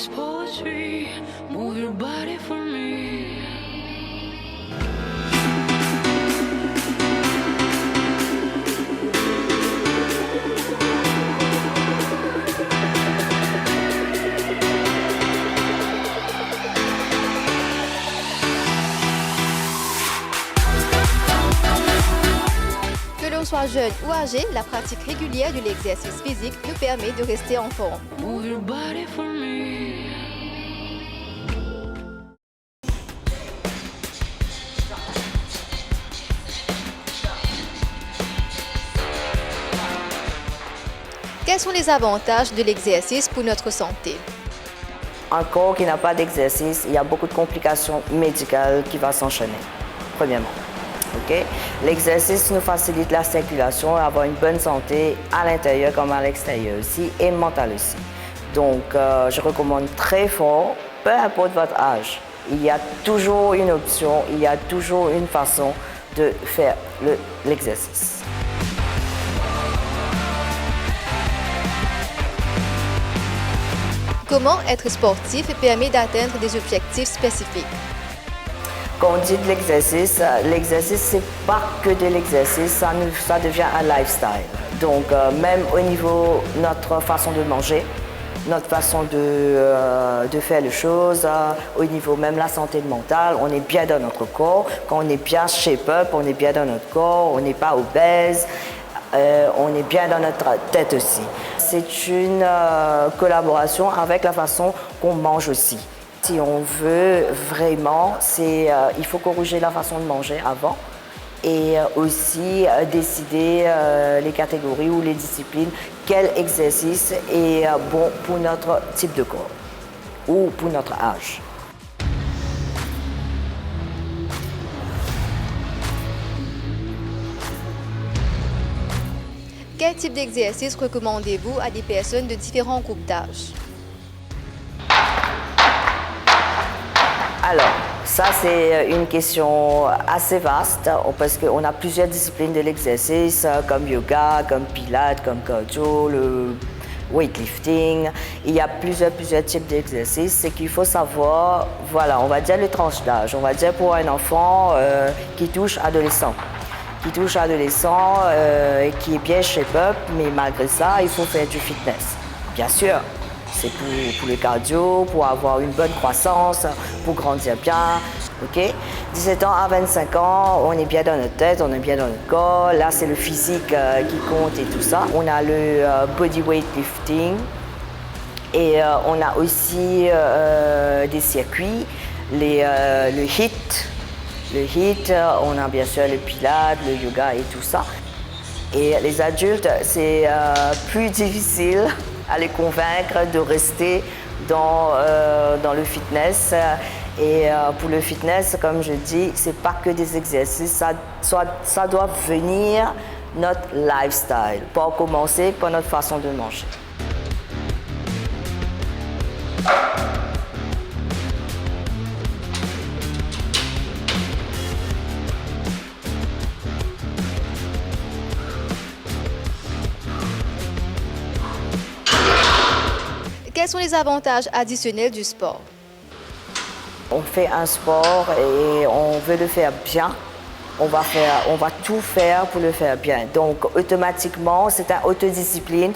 body's poetry. Move your body for me. Que l'on soit jeune ou âgé, la pratique régulière de l'exercice physique nous permet de rester en forme. Move your body for me. Quels sont les avantages de l'exercice pour notre santé? Un corps qui n'a pas d'exercice, il y a beaucoup de complications médicales qui vont s'enchaîner, premièrement. Okay? L'exercice nous facilite la circulation et avoir une bonne santé à l'intérieur comme à l'extérieur aussi et mentale aussi. Donc, je recommande très fort, peu importe votre âge, il y a toujours une option, il y a toujours une façon de faire l'exercice. Comment être sportif permet d'atteindre des objectifs spécifiques? Quand on dit de l'exercice, c'est pas que de l'exercice, ça devient un lifestyle. Donc, même au niveau de notre façon de manger, notre façon de faire les choses, au niveau même la santé mentale, on est bien dans notre corps. Quand on est bien shape-up, on est bien dans notre corps, on n'est pas obèse, on est bien dans notre tête aussi. C'est une collaboration avec la façon qu'on mange aussi. Si on veut vraiment, il faut corriger la façon de manger avant et aussi décider les catégories ou les disciplines, quel exercice est bon pour notre type de corps ou pour notre âge. Quel type d'exercice recommandez-vous à des personnes de différents groupes d'âge? Alors, ça c'est une question assez vaste parce qu'on a plusieurs disciplines de l'exercice comme yoga, comme pilates, comme cardio, le weightlifting. Il y a plusieurs types d'exercices. C'est qu'il faut savoir, voilà, on va dire les tranches d'âge. On va dire pour un enfant qui touche adolescent. Qui est bien shape-up, mais malgré ça, il faut faire du fitness. Bien sûr, c'est pour le cardio, pour avoir une bonne croissance, pour grandir bien. Okay? 17 ans à 25 ans, on est bien dans notre tête, on est bien dans notre corps. Là, c'est le physique qui compte et tout ça. On a le body weightlifting et on a aussi des circuits, le HIIT. Le HIIT, on a bien sûr le pilates, le yoga et tout ça. Et les adultes, c'est plus difficile à les convaincre de rester dans le fitness. Et pour le fitness, comme je dis, c'est pas que des exercices, ça doit venir notre lifestyle, pour commencer par notre façon de manger. Quels sont les avantages additionnels du sport? On fait un sport et on veut le faire bien. On va tout faire pour le faire bien. Donc, automatiquement, c'est une autodiscipline.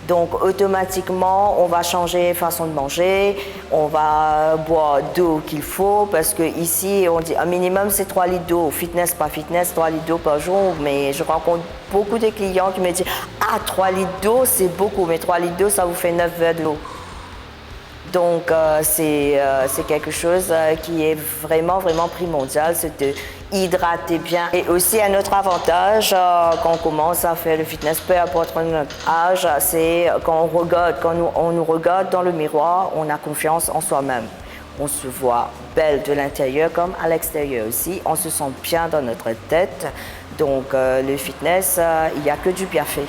Donc, automatiquement, on va changer façon de manger. On va boire d'eau qu'il faut parce qu'ici, on dit un minimum, c'est 3 litres d'eau. Fitness, pas fitness, 3 litres d'eau par jour. Mais je rencontre beaucoup de clients qui me disent « Ah, 3 litres d'eau, c'est beaucoup. Mais 3 litres d'eau, ça vous fait 9 verres de l'eau. » Donc, c'est quelque chose qui est vraiment primordial, c'est de hydrater bien. Et aussi, un autre avantage quand on commence à faire le fitness, peu importe notre âge, c'est quand on nous regarde dans le miroir, on a confiance en soi-même. On se voit belle de l'intérieur comme à l'extérieur aussi. On se sent bien dans notre tête. Donc, le fitness, il n'y a que du bienfait.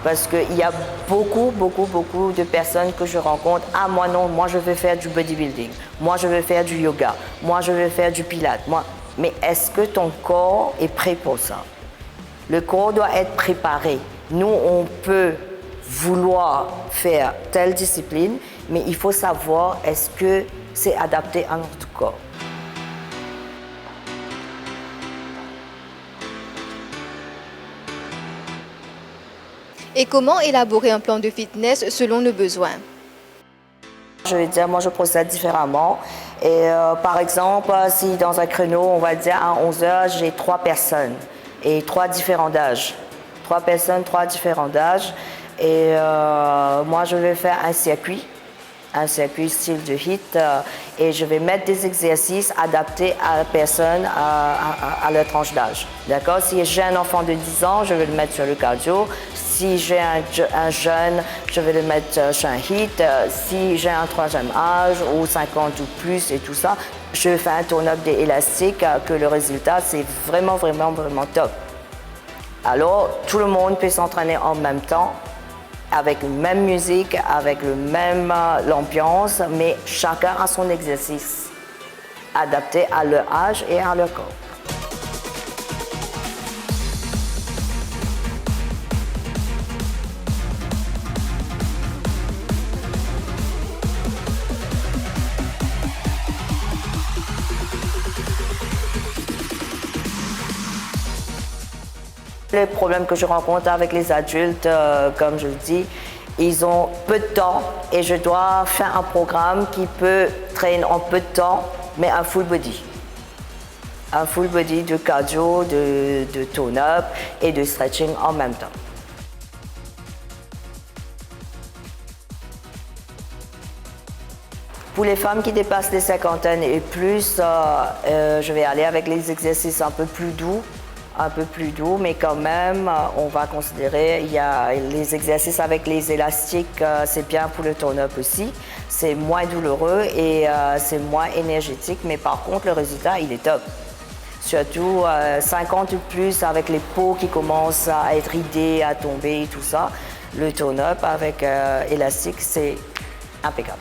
Parce qu'il y a beaucoup de personnes que je rencontre. Ah, moi non, moi je veux faire du bodybuilding. Moi je veux faire du yoga. Moi je veux faire du pilates. Mais est-ce que ton corps est prêt pour ça? Le corps doit être préparé. Nous, on peut vouloir faire telle discipline, mais il faut savoir est-ce que c'est adapté à notre corps. Et comment élaborer un plan de fitness selon nos besoins? Je vais dire, moi je procède différemment. Et par exemple, si dans un créneau, on va dire à 11 heures, j'ai 3 personnes et 3 différents d'âge. 3 personnes, 3 différents d'âge. Et moi je vais faire un circuit style de HIIT et je vais mettre des exercices adaptés à la personne, à leur tranche d'âge. D'accord? Si j'ai un enfant de 10 ans, je vais le mettre sur le cardio. Si j'ai un jeune, je vais le mettre sur un HIIT. Si j'ai un troisième âge ou 50 ou plus et tout ça, je fais un turn-up des élastiques que le résultat, c'est vraiment top. Alors, tout le monde peut s'entraîner en même temps, avec la même musique, avec l'ambiance, mais chacun a son exercice adapté à leur âge et à leur corps. Les problèmes que je rencontre avec les adultes, comme je le dis, ils ont peu de temps et je dois faire un programme qui peut traîner en peu de temps, mais un full body. Un full body de cardio, de tone-up et de stretching en même temps. Pour les femmes qui dépassent les cinquantaines et plus, je vais aller avec les exercices un peu plus doux, mais quand même, on va considérer, il y a les exercices avec les élastiques, c'est bien pour le turn-up aussi. C'est moins douloureux et c'est moins énergétique, mais par contre, le résultat, il est top. Surtout 50 ou plus avec les peaux qui commencent à être ridées, à tomber et tout ça. Le turn-up avec élastique, c'est impeccable.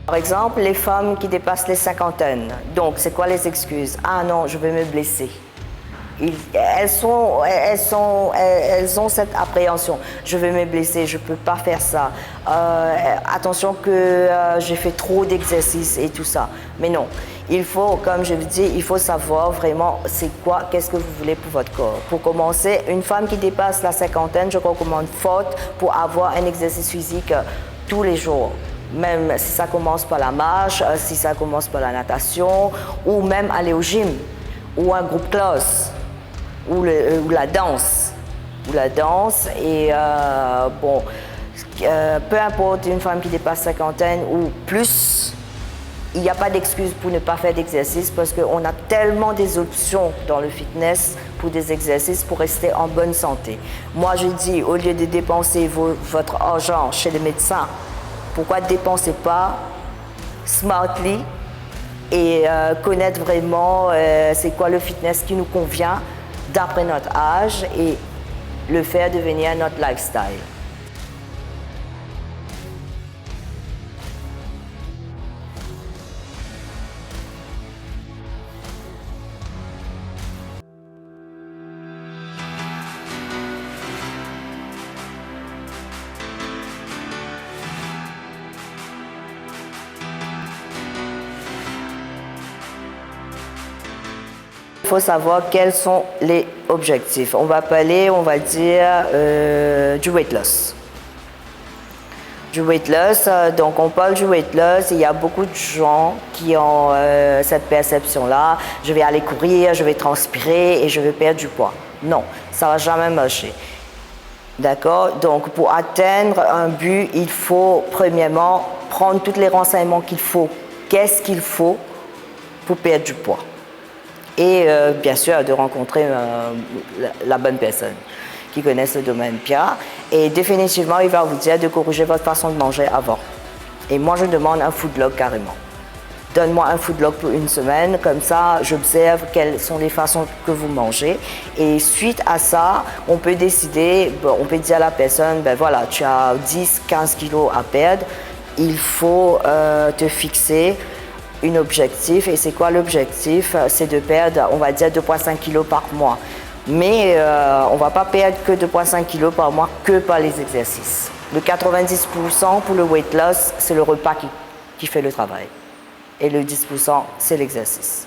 Par exemple, les femmes qui dépassent les cinquantaines. Donc, c'est quoi les excuses? Ah non, je vais me blesser. Elles ont cette appréhension. Je vais me blesser, je ne peux pas faire ça. Attention que j'ai fait trop d'exercices et tout ça. Mais non, il faut, comme je vous dis, il faut savoir vraiment qu'est-ce que vous voulez pour votre corps. Pour commencer, une femme qui dépasse la cinquantaine, je recommande fort pour avoir un exercice physique tous les jours. Même si ça commence par la marche, si ça commence par la natation, ou même aller au gym, ou un groupe classe, ou la danse. Et peu importe une femme qui dépasse cinquantaine ou plus, il n'y a pas d'excuse pour ne pas faire d'exercice parce qu'on a tellement des options dans le fitness pour des exercices pour rester en bonne santé. Moi, je dis, au lieu de dépenser votre argent chez le médecin, pourquoi ne dépensez pas smartly et connaître vraiment c'est quoi le fitness qui nous convient d'après notre âge et le faire devenir notre lifestyle. Il faut savoir quels sont les objectifs. On va parler, on va dire, du weight loss. Du weight loss, donc on parle du weight loss, il y a beaucoup de gens qui ont cette perception-là. Je vais aller courir, je vais transpirer et je vais perdre du poids. Non, ça ne va jamais marcher. D'accord? Donc pour atteindre un but, il faut premièrement prendre tous les renseignements qu'il faut. Qu'est-ce qu'il faut pour perdre du poids? et bien sûr de rencontrer la bonne personne qui connaisse le domaine bien. Et définitivement, il va vous dire de corriger votre façon de manger avant. Et moi, je demande un food log carrément. Donne-moi un food log pour une semaine, comme ça j'observe quelles sont les façons que vous mangez. Et suite à ça, on peut décider, on peut dire à la personne, ben voilà, tu as 10-15 kilos à perdre, il faut te fixer un objectif. Et c'est quoi l'objectif? C'est de perdre, on va dire, 2,5 kilos par mois. Mais on ne va pas perdre que 2,5 kilos par mois que par les exercices. Le 90% pour le weight loss, c'est le repas qui fait le travail. Et le 10%, c'est l'exercice.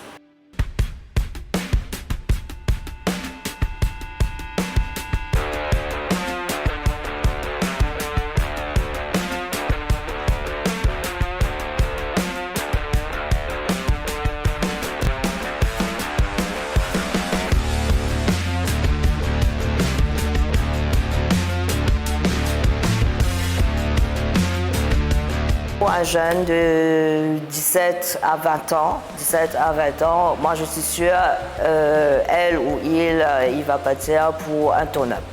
Pour un jeune de 17 à 20 ans, moi je suis sûre, elle ou il va partir pour un tone-up.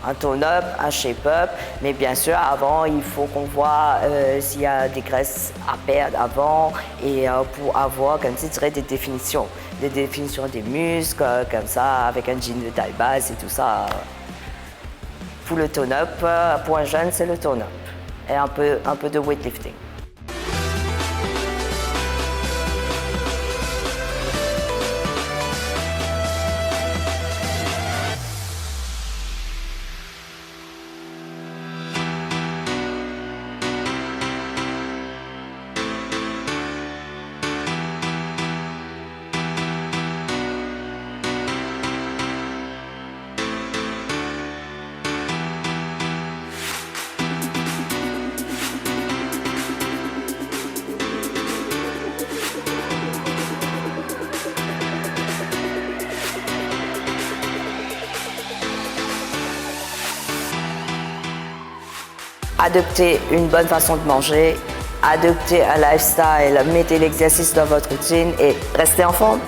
Un tone-up, un shape-up, mais bien sûr avant il faut qu'on voit s'il y a des graisses à perdre avant et pour avoir comme ça des définitions des muscles, comme ça avec un jean de taille basse et tout ça. Pour le tone-up, pour un jeune c'est le tone-up. Et un peu de weightlifting. Adoptez une bonne façon de manger, adoptez un lifestyle, mettez l'exercice dans votre routine et restez en forme.